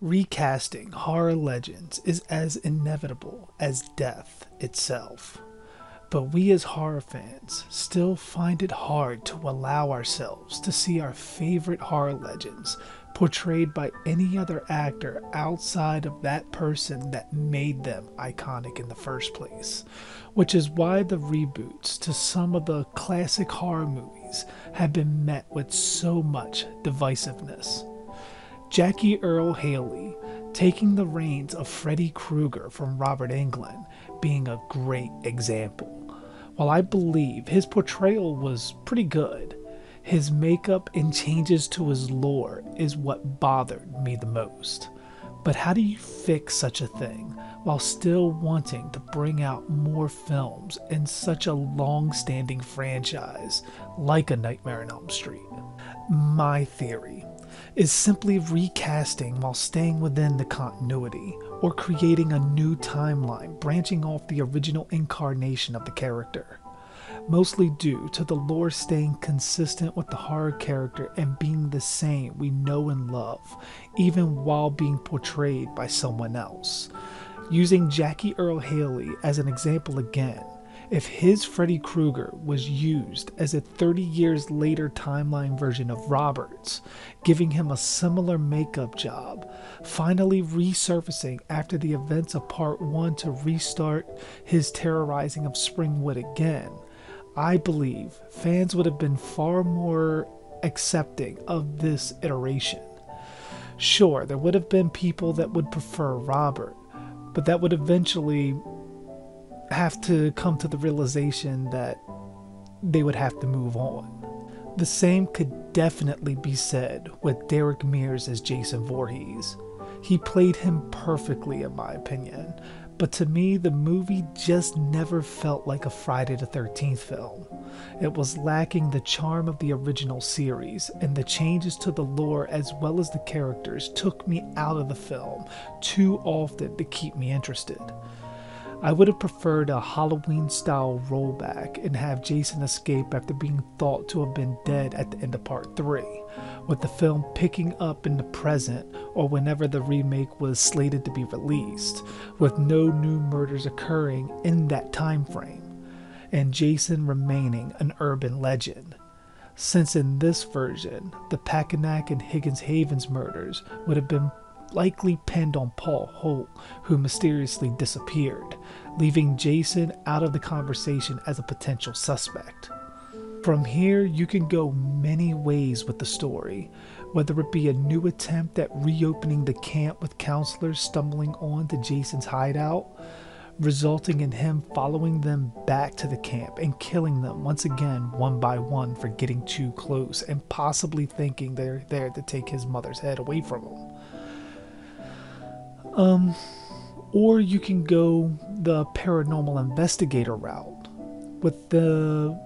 Recasting horror legends is as inevitable as death itself. But we as horror fans still find it hard to allow ourselves to see our favorite horror legends portrayed by any other actor outside of that person that made them iconic in the first place. Which is why the reboots to some of the classic horror movies have been met with so much divisiveness. Jackie Earle Haley taking the reins of Freddy Krueger from Robert Englund being a great example. While I believe his portrayal was pretty good, his makeup and changes to his lore is what bothered me the most. But how do you fix such a thing while still wanting to bring out more films in such a long-standing franchise like A Nightmare on Elm Street? My theory is simply recasting while staying within the continuity, or creating a new timeline branching off the original incarnation of the character. Mostly due to the lore staying consistent with the horror character and being the same we know and love, even while being portrayed by someone else. Using Jackie Earle Haley as an example again, if his Freddy Krueger was used as a 30 years later timeline version of Robert's, giving him a similar makeup job, finally resurfacing after the events of part 1 to restart his terrorizing of Springwood again, I believe fans would have been far more accepting of this iteration. Sure, there would have been people that would prefer Robert, but that would eventually have to come to the realization that they would have to move on. The same could definitely be said with Derek Mears as Jason Voorhees. He played him perfectly in my opinion, but to me the movie just never felt like a Friday the 13th film. It was lacking the charm of the original series, and the changes to the lore as well as the characters took me out of the film too often to keep me interested. I would have preferred a Halloween-style rollback and have Jason escape after being thought to have been dead at the end of Part 3, with the film picking up in the present or whenever the remake was slated to be released, with no new murders occurring in that time frame, and Jason remaining an urban legend. Since in this version, the Packanack and Higgins Havens murders would have been likely pinned on Paul Holt, who mysteriously disappeared, leaving Jason out of the conversation as a potential suspect. From here, you can go many ways with the story, whether it be a new attempt at reopening the camp with counselors stumbling on to Jason's hideout, resulting in him following them back to the camp and killing them once again one by one for getting too close and possibly thinking they're there to take his mother's head away from him. Or you can go the paranormal investigator route, with the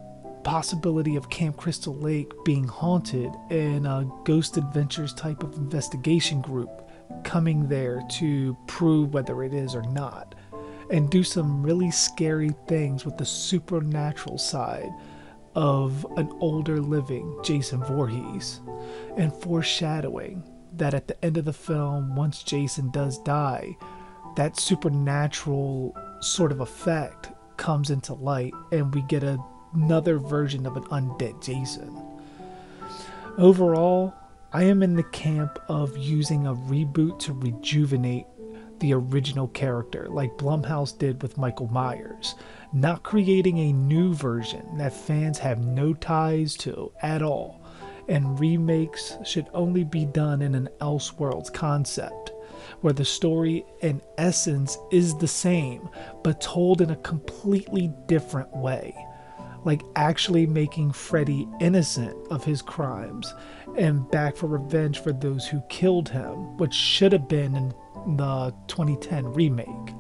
possibility of Camp Crystal Lake being haunted and a Ghost Adventures type of investigation group coming there to prove whether it is or not, and do some really scary things with the supernatural side of an older living Jason Voorhees, and foreshadowing that at the end of the film, once Jason does die, that supernatural sort of effect comes into light and we get another version of an undead Jason. Overall, I am in the camp of using a reboot to rejuvenate the original character like Blumhouse did with Michael Myers, not creating a new version that fans have no ties to at all. And remakes should only be done in an Elseworlds concept, where the story in essence is the same, but told in a completely different way, like actually making Freddy innocent of his crimes and back for revenge for those who killed him, which should have been in the 2010 remake,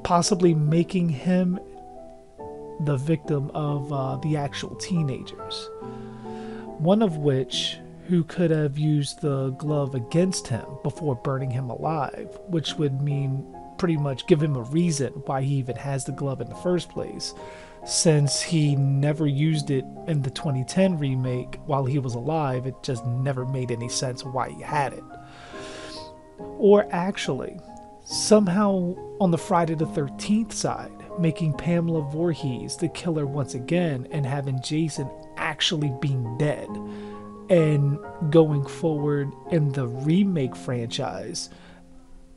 possibly making him the victim of the actual teenagers. One of which who could have used the glove against him before burning him alive, which would mean pretty much give him a reason why he even has the glove in the first place, since he never used it in the 2010 remake while he was alive. It just never made any sense why he had it. Or actually, somehow on the Friday the 13th side, making Pamela Voorhees the killer once again and having Jason actually being dead. And going forward in the remake franchise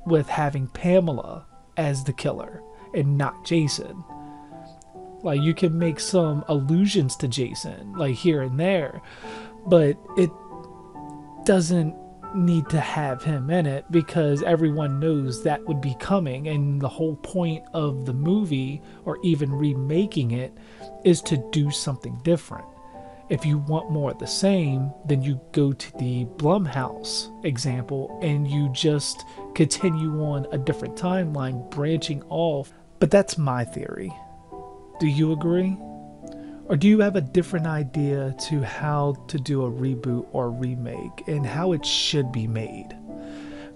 with having Pamela as the killer and not Jason. Like, you can make some allusions to Jason, like here and there, but it doesn't need to have him in it because everyone knows that would be coming, and the whole point of the movie, or even remaking it, is to do something different. If you want more of the same, then you go to the Blumhouse example and you just continue on a different timeline, branching off. But that's my theory. Do you agree? Or do you have a different idea to how to do a reboot or remake and how it should be made?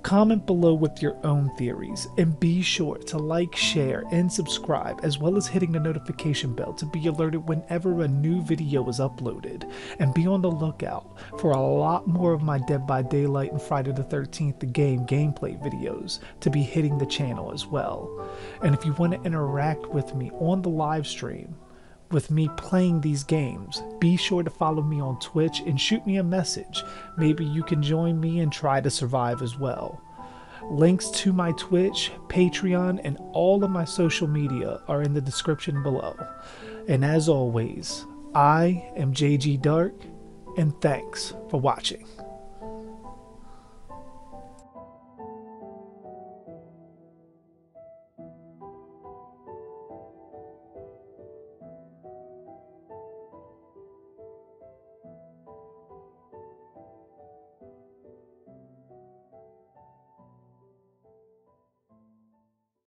Comment below with your own theories, and be sure to like, share, and subscribe, as well as hitting the notification bell to be alerted whenever a new video is uploaded. And be on the lookout for a lot more of my Dead by Daylight and Friday the 13th the Game gameplay videos to be hitting the channel as well. And if you want to interact with me on the live stream, with me playing these games, be sure to follow me on Twitch and shoot me a message. Maybe you can join me and try to survive as well. Links to my Twitch, Patreon, and all of my social media are in the description below. And as always, I am JG Darhk, and thanks for watching.